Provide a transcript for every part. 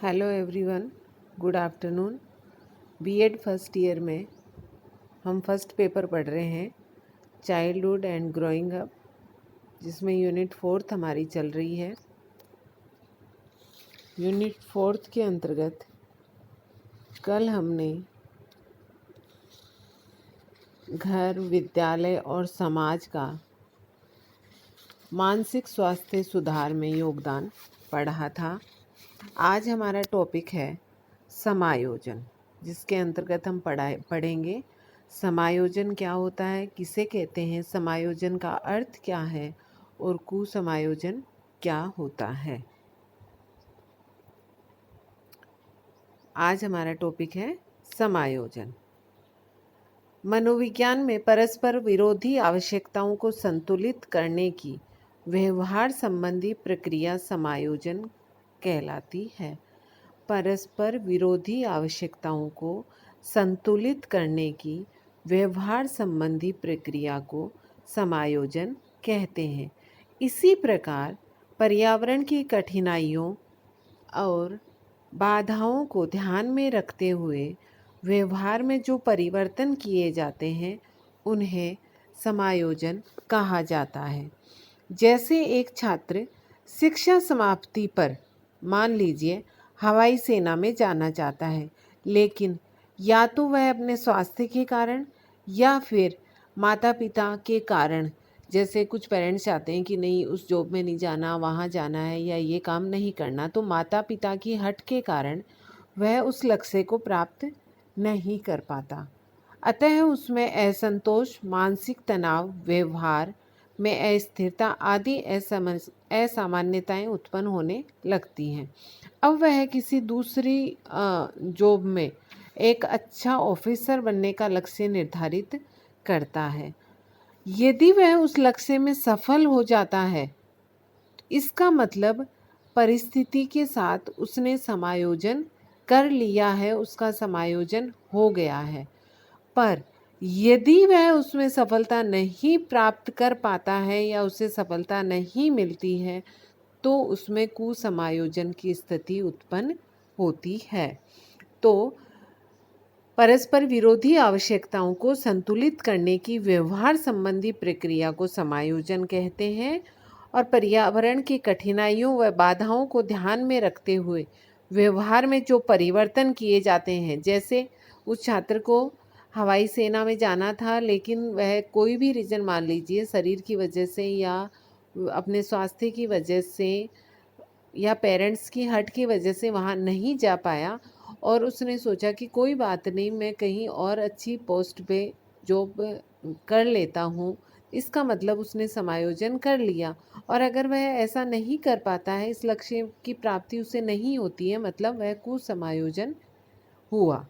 Hello everyone, good afternoon. B Ed first year में हम first paper पढ़ रहे हैं चाइल्डहुड एंड ग्रोइंग अप, जिसमें यूनिट 4 हमारी चल रही है। यूनिट 4 के अंतर्गत कल हमने घर, विद्यालय और समाज का मानसिक स्वास्थ्य सुधार में योगदान पढ़ा था। आज हमारा टॉपिक है समायोजन, जिसके अंतर्गत हम पढ़ेंगे समायोजन क्या होता है, किसे कहते हैं, समायोजन का अर्थ क्या है और कुसमायोजन क्या होता है। आज हमारा टॉपिक है समायोजन। मनोविज्ञान में परस्पर विरोधी आवश्यकताओं को संतुलित करने की व्यवहार संबंधी प्रक्रिया समायोजन कहलाती है। परस्पर विरोधी आवश्यकताओं को संतुलित करने की व्यवहार संबंधी प्रक्रिया को समायोजन कहते हैं। इसी प्रकार पर्यावरण की कठिनाइयों और बाधाओं को ध्यान में रखते हुए व्यवहार में जो परिवर्तन किए जाते हैं उन्हें समायोजन कहा जाता है। जैसे एक छात्र शिक्षा समाप्ति पर मान लीजिए हवाई सेना में जाना चाहता है, लेकिन या तो वह अपने स्वास्थ्य के कारण या फिर माता पिता के कारण, जैसे कुछ पेरेंट्स चाहते हैं कि नहीं उस जॉब में नहीं जाना, वहाँ जाना है या ये काम नहीं करना, तो माता पिता की हट के कारण वह उस लक्ष्य को प्राप्त नहीं कर पाता। अतः उसमें असंतोष, मानसिक तनाव, व्यवहार में अस्थिरता आदि असामान्यताएं उत्पन्न होने लगती हैं। अब वह किसी दूसरी जॉब में एक अच्छा ऑफिसर बनने का लक्ष्य निर्धारित करता है। यदि वह उस लक्ष्य में सफल हो जाता है, इसका मतलब परिस्थिति के साथ उसने समायोजन कर लिया है, उसका समायोजन हो गया है। पर यदि वह उसमें सफलता नहीं प्राप्त कर पाता है या उसे सफलता नहीं मिलती है, तो उसमें कुसमायोजन की स्थिति उत्पन्न होती है। तो परस्पर विरोधी आवश्यकताओं को संतुलित करने की व्यवहार संबंधी प्रक्रिया को समायोजन कहते हैं। और पर्यावरण की कठिनाइयों व बाधाओं को ध्यान में रखते हुए व्यवहार में जो परिवर्तन किए जाते हैं, जैसे उस छात्र को हवाई सेना में जाना था, लेकिन वह कोई भी रीज़न मान लीजिए, शरीर की वजह से या अपने स्वास्थ्य की वजह से या पेरेंट्स की हट की वजह से वहाँ नहीं जा पाया, और उसने सोचा कि कोई बात नहीं, मैं कहीं और अच्छी पोस्ट पे जॉब कर लेता हूँ। इसका मतलब उसने समायोजन कर लिया। और अगर वह ऐसा नहीं कर पाता है, इस लक्ष्य की प्राप्ति उसे नहीं होती है, मतलब वह कुसमायोजन हुआ।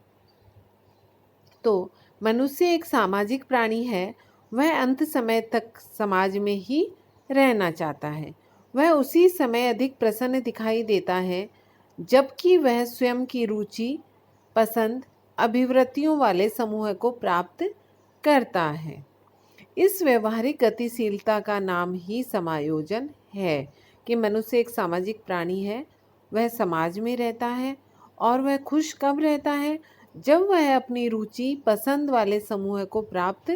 तो मनुष्य एक सामाजिक प्राणी है। वह अंत समय तक समाज में ही रहना चाहता है। वह उसी समय अधिक प्रसन्न दिखाई देता है जबकि वह स्वयं की रुचि, पसंद, अभिवृत्तियों वाले समूह को प्राप्त करता है। इस व्यवहारिक गतिशीलता का नाम ही समायोजन है कि मनुष्य एक सामाजिक प्राणी है। वह समाज में रहता है और वह खुश कब रहता है, जब वह अपनी रुचि, पसंद वाले समूह को प्राप्त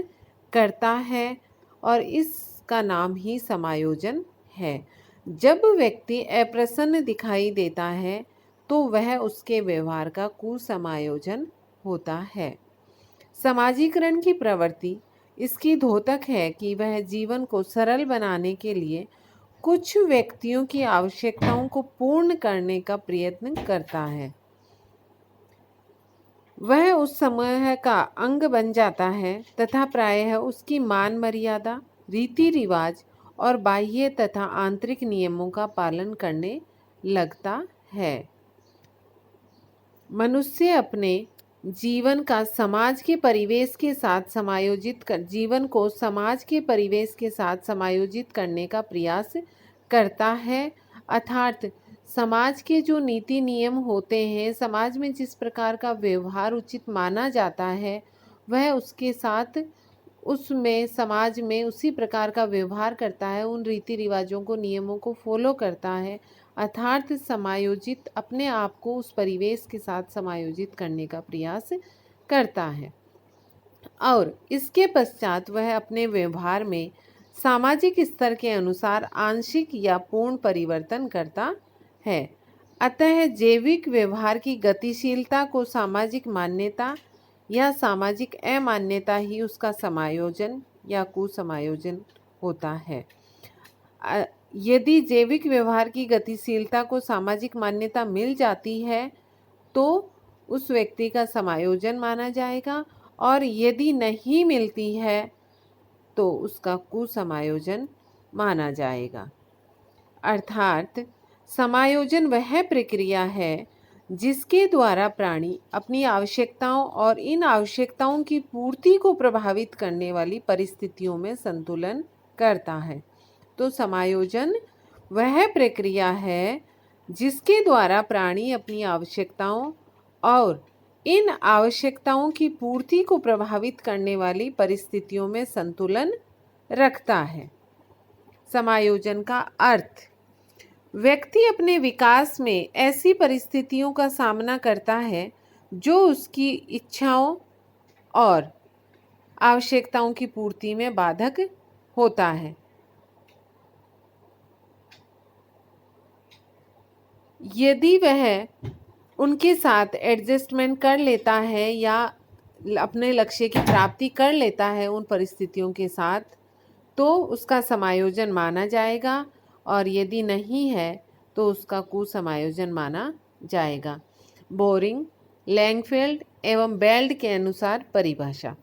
करता है, और इसका नाम ही समायोजन है। जब व्यक्ति अप्रसन्न दिखाई देता है तो वह उसके व्यवहार का कुसमायोजन होता है। समाजीकरण की प्रवृत्ति इसकी द्योतक है कि वह जीवन को सरल बनाने के लिए कुछ व्यक्तियों की आवश्यकताओं को पूर्ण करने का प्रयत्न करता है। वह उस समूह का अंग बन जाता है तथा प्रायः उसकी मान मर्यादा, रीति रिवाज और बाह्य तथा आंतरिक नियमों का पालन करने लगता है। मनुष्य अपने जीवन का समाज के परिवेश के साथ जीवन को समाज के परिवेश के साथ समायोजित करने का प्रयास करता है। अर्थात समाज के जो नीति नियम होते हैं, समाज में जिस प्रकार का व्यवहार उचित माना जाता है, वह उसके साथ उसमें समाज में उसी प्रकार का व्यवहार करता है, उन रीति रिवाजों को, नियमों को फॉलो करता है। अर्थात समायोजित अपने आप को उस परिवेश के साथ समायोजित करने का प्रयास करता है और इसके पश्चात वह अपने व्यवहार में सामाजिक स्तर के अनुसार आंशिक या पूर्ण परिवर्तन करता है। अतः जैविक व्यवहार की गतिशीलता को सामाजिक मान्यता या सामाजिक अमान्यता ही उसका समायोजन या कुसमायोजन होता है। यदि जैविक व्यवहार की गतिशीलता को सामाजिक मान्यता मिल जाती है तो उस व्यक्ति का समायोजन माना जाएगा और यदि नहीं मिलती है तो उसका कुसमायोजन माना जाएगा। अर्थात समायोजन वह प्रक्रिया है जिसके द्वारा प्राणी अपनी आवश्यकताओं और इन आवश्यकताओं की पूर्ति को प्रभावित करने वाली परिस्थितियों में संतुलन करता है। तो समायोजन वह प्रक्रिया है जिसके द्वारा प्राणी अपनी आवश्यकताओं और इन आवश्यकताओं की पूर्ति को प्रभावित करने वाली परिस्थितियों में संतुलन रखता है। समायोजन का अर्थ: व्यक्ति अपने विकास में ऐसी परिस्थितियों का सामना करता है जो उसकी इच्छाओं और आवश्यकताओं की पूर्ति में बाधक होता है। यदि वह उनके साथ एडजस्टमेंट कर लेता है या अपने लक्ष्य की प्राप्ति कर लेता है उन परिस्थितियों के साथ, तो उसका समायोजन माना जाएगा और यदि नहीं है तो उसका कुसमायोजन माना जाएगा। बोरिंग, लैंगफेल्ड एवं बेल्ड के अनुसार परिभाषा।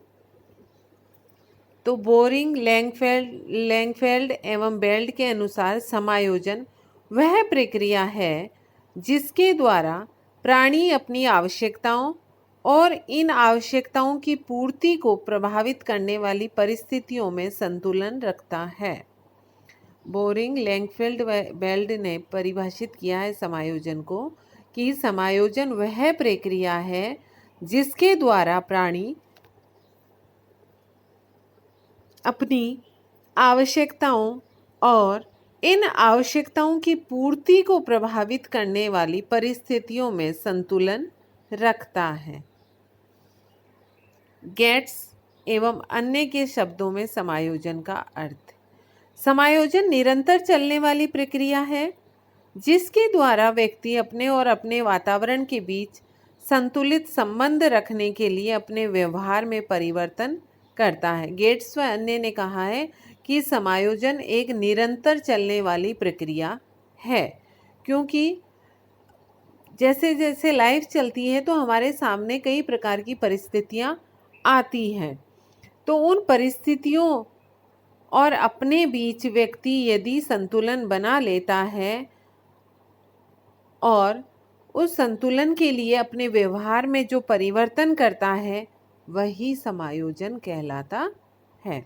तो बोरिंग, लैंगफेल्ड एवं बेल्ड के अनुसार समायोजन वह प्रक्रिया है जिसके द्वारा प्राणी अपनी आवश्यकताओं और इन आवश्यकताओं की पूर्ति को प्रभावित करने वाली परिस्थितियों में संतुलन रखता है। बोरिंग, लैंगफेल्ड व बेल्ड ने परिभाषित किया है समायोजन को कि समायोजन वह प्रक्रिया है जिसके द्वारा प्राणी अपनी आवश्यकताओं और इन आवश्यकताओं की पूर्ति को प्रभावित करने वाली परिस्थितियों में संतुलन रखता है। गेट्स एवं अन्य के शब्दों में समायोजन का अर्थ: समायोजन निरंतर चलने वाली प्रक्रिया है जिसके द्वारा व्यक्ति अपने और अपने वातावरण के बीच संतुलित संबंध रखने के लिए अपने व्यवहार में परिवर्तन करता है। गेट्स व अन्य ने कहा है कि समायोजन एक निरंतर चलने वाली प्रक्रिया है, क्योंकि जैसे जैसे लाइफ चलती है तो हमारे सामने कई प्रकार की परिस्थितियाँ आती हैं। तो उन परिस्थितियों और अपने बीच व्यक्ति यदि संतुलन बना लेता है और उस संतुलन के लिए अपने व्यवहार में जो परिवर्तन करता है वही समायोजन कहलाता है।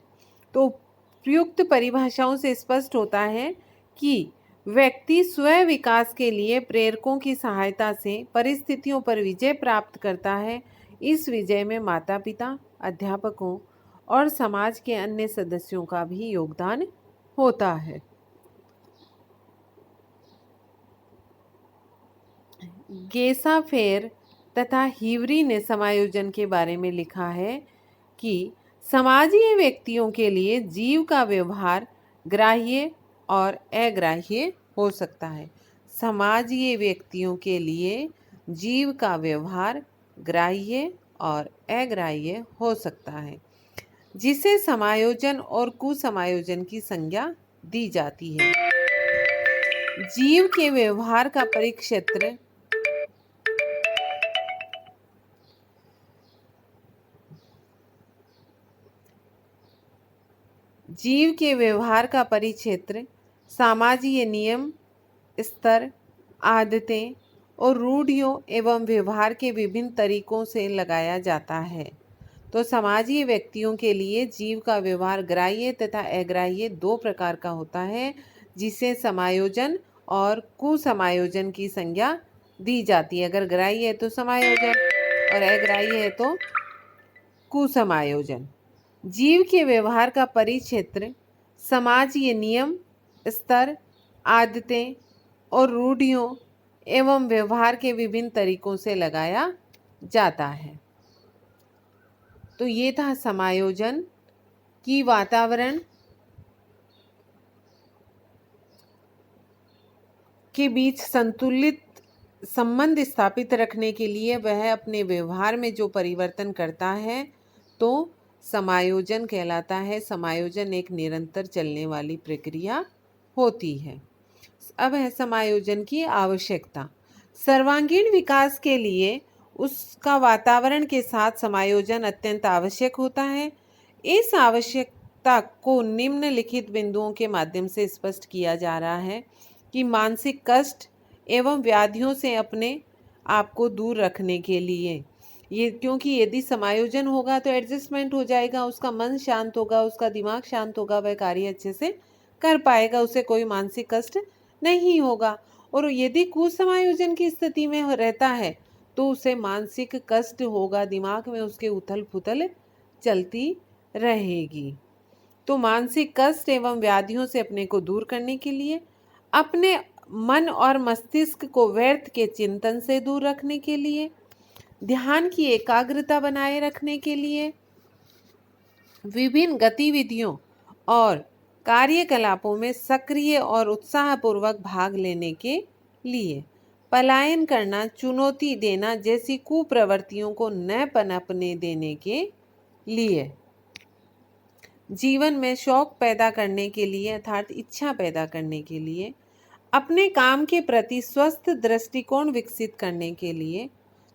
तो उपयुक्त परिभाषाओं से स्पष्ट होता है कि व्यक्ति स्व विकास के लिए प्रेरकों की सहायता से परिस्थितियों पर विजय प्राप्त करता है। इस विजय में माता पिता, अध्यापकों और समाज के अन्य सदस्यों का भी योगदान होता है। गेसाफेर तथा हीवरी ने समायोजन के बारे में लिखा है कि समाजीय व्यक्तियों के लिए जीव का व्यवहार ग्राह्य और अग्राह्य हो सकता है। समाजीय व्यक्तियों के लिए जीव का व्यवहार ग्राह्य और अग्राह्य हो सकता है, जिसे समायोजन और कुसमायोजन की संज्ञा दी जाती है। जीव के व्यवहार का परिक्षेत्र जीव के व्यवहार का परिक्षेत्र सामाजिक नियम, स्तर, आदतें और रूढ़ियों एवं व्यवहार के विभिन्न तरीकों से लगाया जाता है। तो समाजीय व्यक्तियों के लिए जीव का व्यवहार ग्राह्य तथा अग्राह्य दो प्रकार का होता है, जिसे समायोजन और कुसमायोजन की संज्ञा दी जाती है। अगर ग्राह्य है तो समायोजन और अग्राह्य है तो कुसमायोजन। जीव के व्यवहार का परिक्षेत्र समाजीय नियम, स्तर, आदतें और रूढ़ियों एवं व्यवहार के विभिन्न तरीकों से लगाया जाता है। तो ये था समायोजन कि वातावरण के बीच संतुलित संबंध स्थापित रखने के लिए वह अपने व्यवहार में जो परिवर्तन करता है तो समायोजन कहलाता है। समायोजन एक निरंतर चलने वाली प्रक्रिया होती है। अब है समायोजन की आवश्यकता। सर्वांगीण विकास के लिए उसका वातावरण के साथ समायोजन अत्यंत आवश्यक होता है। इस आवश्यकता को निम्नलिखित बिंदुओं के माध्यम से स्पष्ट किया जा रहा है कि मानसिक कष्ट एवं व्याधियों से अपने आप को दूर रखने के लिए ये, क्योंकि यदि समायोजन होगा तो एडजस्टमेंट हो जाएगा, उसका मन शांत होगा, उसका दिमाग शांत होगा, वह कार्य अच्छे से कर पाएगा, उसे कोई मानसिक कष्ट नहीं होगा। और यदि कुसमायोजन की स्थिति में रहता है तो उसे मानसिक कष्ट होगा, दिमाग में उसके उथल पुथल चलती रहेगी। तो मानसिक कष्ट एवं व्याधियों से अपने को दूर करने के लिए, अपने मन और मस्तिष्क को व्यर्थ के चिंतन से दूर रखने के लिए, ध्यान की एकाग्रता बनाए रखने के लिए, विभिन्न गतिविधियों और कार्यकलापों में सक्रिय और उत्साहपूर्वक भाग लेने के लिए, पलायन करना, चुनौती देना जैसी कुप्रवृत्तियों को न पनपने देने के लिए, जीवन में शौक पैदा करने के लिए अर्थात इच्छा पैदा करने के लिए, अपने काम के प्रति स्वस्थ दृष्टिकोण विकसित करने के लिए,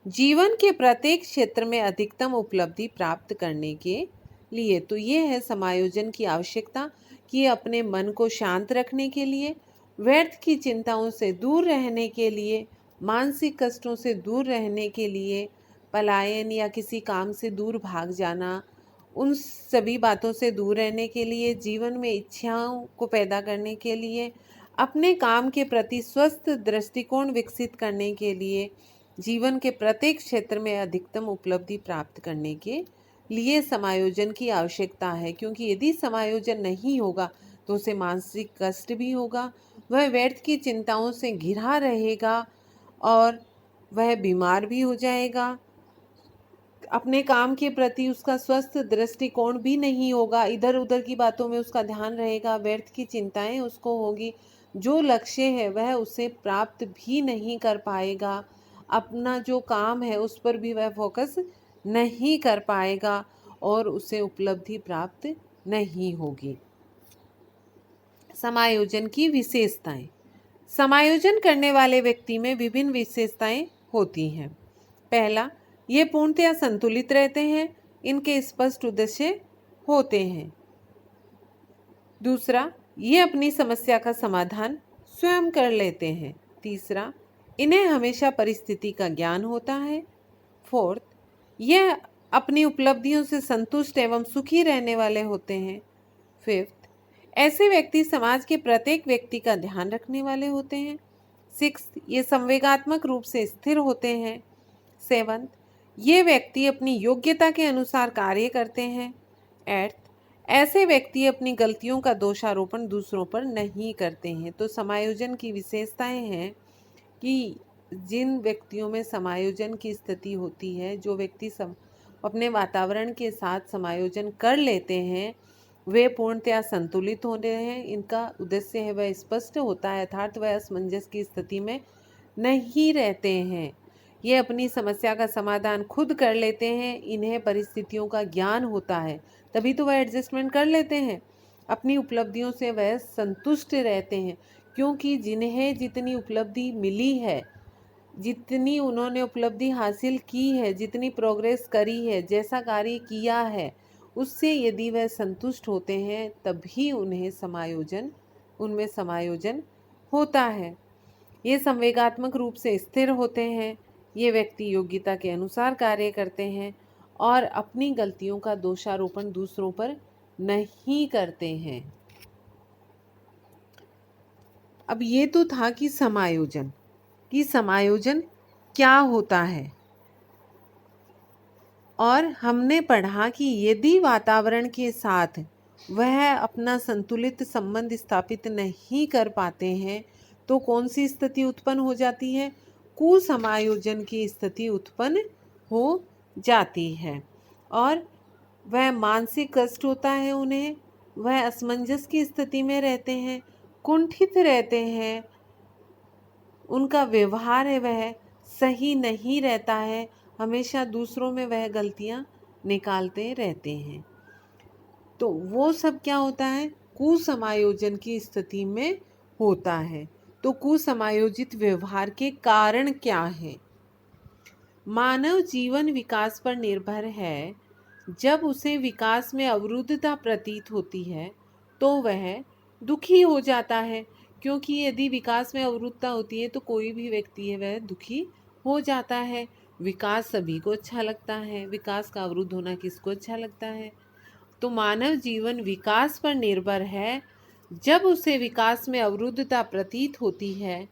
जीवन के प्रत्येक क्षेत्र में अधिकतम उपलब्धि प्राप्त करने के लिए। तो ये है समायोजन की आवश्यकता कि अपने मन को शांत रखने के लिए, व्यर्थ की चिंताओं से दूर रहने के लिए, मानसिक कष्टों से दूर रहने के लिए, पलायन या किसी काम से दूर भाग जाना, उन सभी बातों से दूर रहने के लिए, जीवन में इच्छाओं को पैदा करने के लिए, अपने काम के प्रति स्वस्थ दृष्टिकोण विकसित करने के लिए, जीवन के प्रत्येक क्षेत्र में अधिकतम उपलब्धि प्राप्त करने के लिए समायोजन की आवश्यकता है। क्योंकि यदि समायोजन नहीं होगा तो उसे मानसिक कष्ट भी होगा, वह व्यर्थ की चिंताओं से घिरा रहेगा और वह बीमार भी हो जाएगा। अपने काम के प्रति उसका स्वस्थ दृष्टिकोण भी नहीं होगा, इधर उधर की बातों में उसका ध्यान रहेगा, व्यर्थ की चिंताएं उसको होगी, जो लक्ष्य है वह उसे प्राप्त भी नहीं कर पाएगा, अपना जो काम है उस पर भी वह फोकस नहीं कर पाएगा और उसे उपलब्धि प्राप्त नहीं होगी। समायोजन की विशेषताएं। समायोजन करने वाले व्यक्ति में विभिन्न विशेषताएं होती हैं। पहला, ये पूर्णतया संतुलित रहते हैं, इनके स्पष्ट उद्देश्य होते हैं। दूसरा, ये अपनी समस्या का समाधान स्वयं कर लेते हैं। तीसरा, इन्हें हमेशा परिस्थिति का ज्ञान होता है। फोर्थ, यह अपनी उपलब्धियों से संतुष्ट एवं सुखी रहने वाले होते हैं। फिफ्थ, ऐसे व्यक्ति समाज के प्रत्येक व्यक्ति का ध्यान रखने वाले होते हैं। सिक्स्थ, ये संवेगात्मक रूप से स्थिर होते हैं। सेवंथ, ये व्यक्ति अपनी योग्यता के अनुसार कार्य करते हैं। एट्थ, ऐसे व्यक्ति अपनी गलतियों का दोषारोपण दूसरों पर नहीं करते हैं। तो समायोजन की विशेषताएं हैं कि जिन व्यक्तियों में समायोजन की स्थिति होती है, जो व्यक्ति अपने वातावरण के साथ समायोजन कर लेते हैं, वे पूर्णतया संतुलित होते हैं, इनका उद्देश्य है वह स्पष्ट होता है, अर्थात वह असमंजस की स्थिति में नहीं रहते हैं, ये अपनी समस्या का समाधान खुद कर लेते हैं, इन्हें परिस्थितियों का ज्ञान होता है, तभी तो वह एडजस्टमेंट कर लेते हैं, अपनी उपलब्धियों से वह संतुष्ट रहते हैं। क्योंकि जिन्हें जितनी उपलब्धि मिली है, जितनी उन्होंने उपलब्धि हासिल की है, जितनी प्रोग्रेस करी है, जैसा कार्य किया है, उससे यदि वह संतुष्ट होते हैं तभी उन्हें उनमें समायोजन होता है। ये संवेगात्मक रूप से स्थिर होते हैं, ये व्यक्ति योग्यता के अनुसार कार्य करते हैं और अपनी गलतियों का दोषारोपण दूसरों पर नहीं करते हैं। अब ये तो था कि समायोजन क्या होता है, और हमने पढ़ा कि यदि वातावरण के साथ वह अपना संतुलित संबंध स्थापित नहीं कर पाते हैं तो कौन सी स्थिति उत्पन्न हो जाती है? कुसमायोजन की स्थिति उत्पन्न हो जाती है। और वह मानसिक कष्ट होता है उन्हें, वह असमंजस की स्थिति में रहते हैं, कुंठित रहते हैं, उनका व्यवहार है वह सही नहीं रहता है, हमेशा दूसरों में वह गलतियां निकालते रहते हैं। तो वो सब क्या होता है? कुसमायोजन की स्थिति में होता है। तो कुसमायोजित व्यवहार के कारण क्या है? मानव जीवन विकास पर निर्भर है। जब उसे विकास में अवरुद्धता प्रतीत होती है तो वह दुखी हो जाता है, क्योंकि यदि विकास में अवरुद्धता होती है तो कोई भी व्यक्ति है वह दुखी हो जाता है। विकास सभी को अच्छा लगता है, विकास का अवरुद्ध होना किसको अच्छा लगता है? तो मानव जीवन विकास पर निर्भर है। जब उसे विकास में अवरुद्धता प्रतीत होती है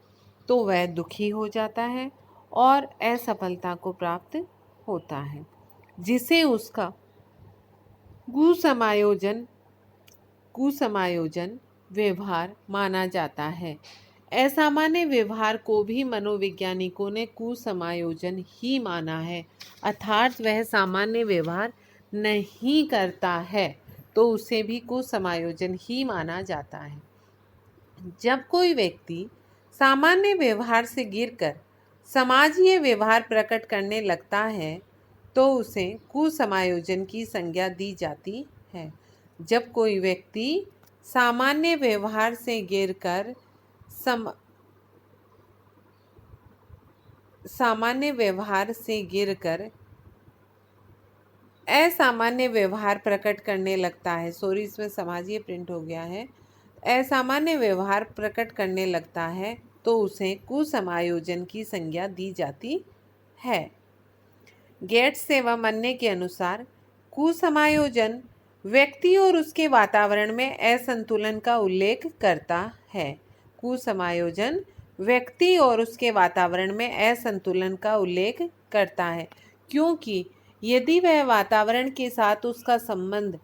तो वह दुखी हो जाता है और असफलता को प्राप्त होता है, जिसे उसका कुसमायोजन कुसमायोजन व्यवहार माना जाता है। असामान्य व्यवहार को भी मनोवैज्ञानिकों ने कुसमायोजन ही माना है, अर्थात वह सामान्य व्यवहार नहीं करता है तो उसे भी कुसमायोजन ही माना जाता है। जब कोई व्यक्ति सामान्य व्यवहार से गिरकर समाजीय व्यवहार प्रकट करने लगता है तो उसे कुसमायोजन की संज्ञा दी जाती है। जब कोई व्यक्ति सामान्य व्यवहार से गिरकर सामान्य व्यवहार से गिरकर असामान्य व्यवहार प्रकट करने लगता है, सॉरी इसमें समाजीय प्रिंट हो गया है, असामान्य व्यवहार प्रकट करने लगता है तो उसे कुसमायोजन की संज्ञा दी जाती है। गेट्स एवं अन्य के अनुसार कुसमायोजन व्यक्ति और उसके वातावरण में असंतुलन का उल्लेख करता है। कुसमायोजन व्यक्ति और उसके वातावरण में असंतुलन का उल्लेख करता है, क्योंकि यदि वह वातावरण के साथ उसका संबंध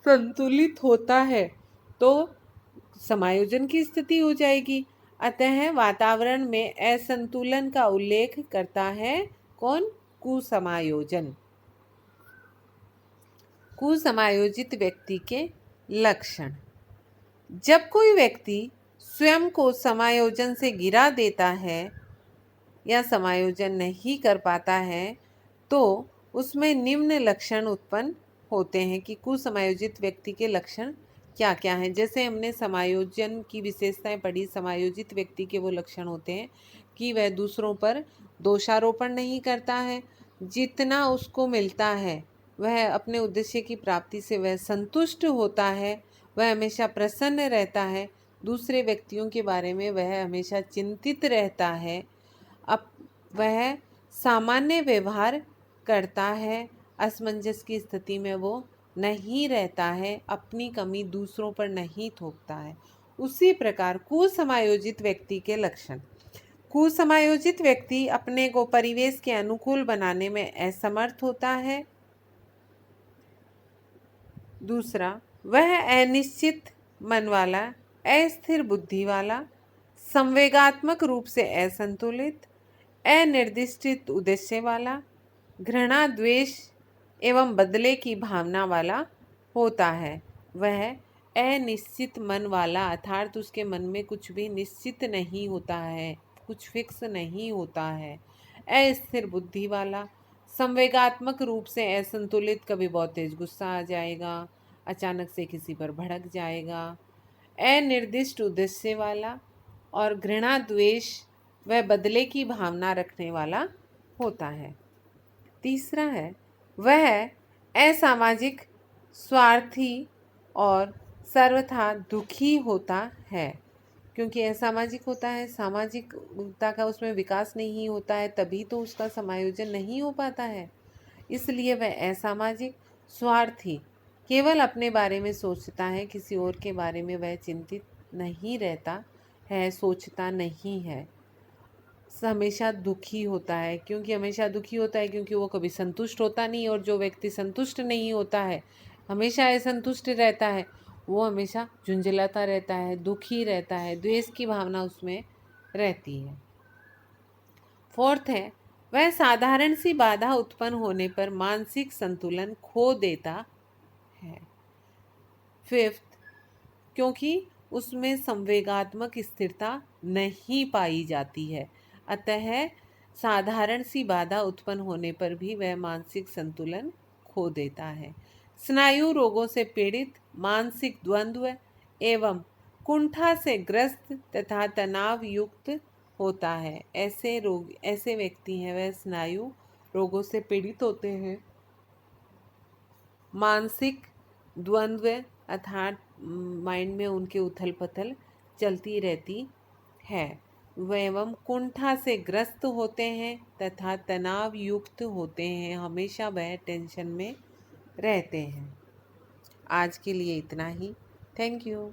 संतुलित होता है तो समायोजन की स्थिति हो जाएगी। अतः वातावरण में असंतुलन का उल्लेख करता है कौन? कुसमायोजन। कुसमायोजित व्यक्ति के लक्षण। जब कोई व्यक्ति स्वयं को समायोजन से गिरा देता है या समायोजन नहीं कर पाता है तो उसमें निम्न लक्षण उत्पन्न होते हैं कि कुसमायोजित व्यक्ति के लक्षण क्या क्या हैं। जैसे हमने समायोजन की विशेषताएं पढ़ी, समायोजित व्यक्ति के वो लक्षण होते हैं कि वह दूसरों पर दोषारोपण नहीं करता है, जितना उसको मिलता है वह अपने उद्देश्य की प्राप्ति से वह संतुष्ट होता है, वह हमेशा प्रसन्न रहता है, दूसरे व्यक्तियों के बारे में वह हमेशा चिंतित रहता है, अब वह सामान्य व्यवहार करता है, असमंजस की स्थिति में वो नहीं रहता है, अपनी कमी दूसरों पर नहीं थोपता है। उसी प्रकार कुसमायोजित व्यक्ति के लक्षण। कुसमायोजित व्यक्ति अपने को परिवेश के अनुकूल बनाने में असमर्थ होता है। दूसरा, वह अनिश्चित मन वाला, अस्थिर बुद्धि वाला, संवेगात्मक रूप से असंतुलित, अनिर्दिष्ट उद्देश्य वाला, घृणा, द्वेष एवं बदले की भावना वाला होता है। वह अनिश्चित मन वाला अर्थात उसके मन में कुछ भी निश्चित नहीं होता है, कुछ फिक्स नहीं होता है। अस्थिर बुद्धि वाला, संवेगात्मक रूप से असंतुलित, कभी बहुत तेज गुस्सा आ जाएगा, अचानक से किसी पर भड़क जाएगा। अनिर्दिष्ट उद्देश्य वाला और घृणा, द्वेष वह बदले की भावना रखने वाला होता है। तीसरा है, वह असामाजिक, स्वार्थी और सर्वथा दुखी होता है। क्योंकि असामाजिक होता है, सामाजिकता का उसमें विकास नहीं होता है, तभी तो उसका समायोजन नहीं हो पाता है। इसलिए वह असामाजिक, स्वार्थी, केवल अपने बारे में सोचता है, किसी और के बारे में वह चिंतित नहीं रहता है, सोचता नहीं है। हमेशा दुखी होता है। क्योंकि हमेशा दुखी होता है क्योंकि वो कभी संतुष्ट होता नहीं, और जो व्यक्ति संतुष्ट नहीं होता है, हमेशा असंतुष्ट रहता है, वो हमेशा झुंझलाता रहता है, दुखी रहता है, द्वेष की भावना उसमें रहती है। फोर्थ है, वह साधारण सी बाधा उत्पन्न होने पर मानसिक संतुलन खो देता है। फिफ्थ, क्योंकि उसमें संवेगात्मक स्थिरता नहीं पाई जाती है, अतः साधारण सी बाधा उत्पन्न होने पर भी वह मानसिक संतुलन खो देता है। स्नायु रोगों से पीड़ित, मानसिक द्वंद्व एवं कुंठा से ग्रस्त तथा तनाव युक्त होता है। ऐसे व्यक्ति हैं, वह स्नायु रोगों से पीड़ित होते हैं, मानसिक द्वंद्व अर्थात माइंड में उनके उथल पथल चलती रहती है, एवं कुंठा से ग्रस्त होते हैं तथा तनाव युक्त होते हैं, हमेशा वह टेंशन में रहते हैं। आज के लिए इतना ही। Thank you.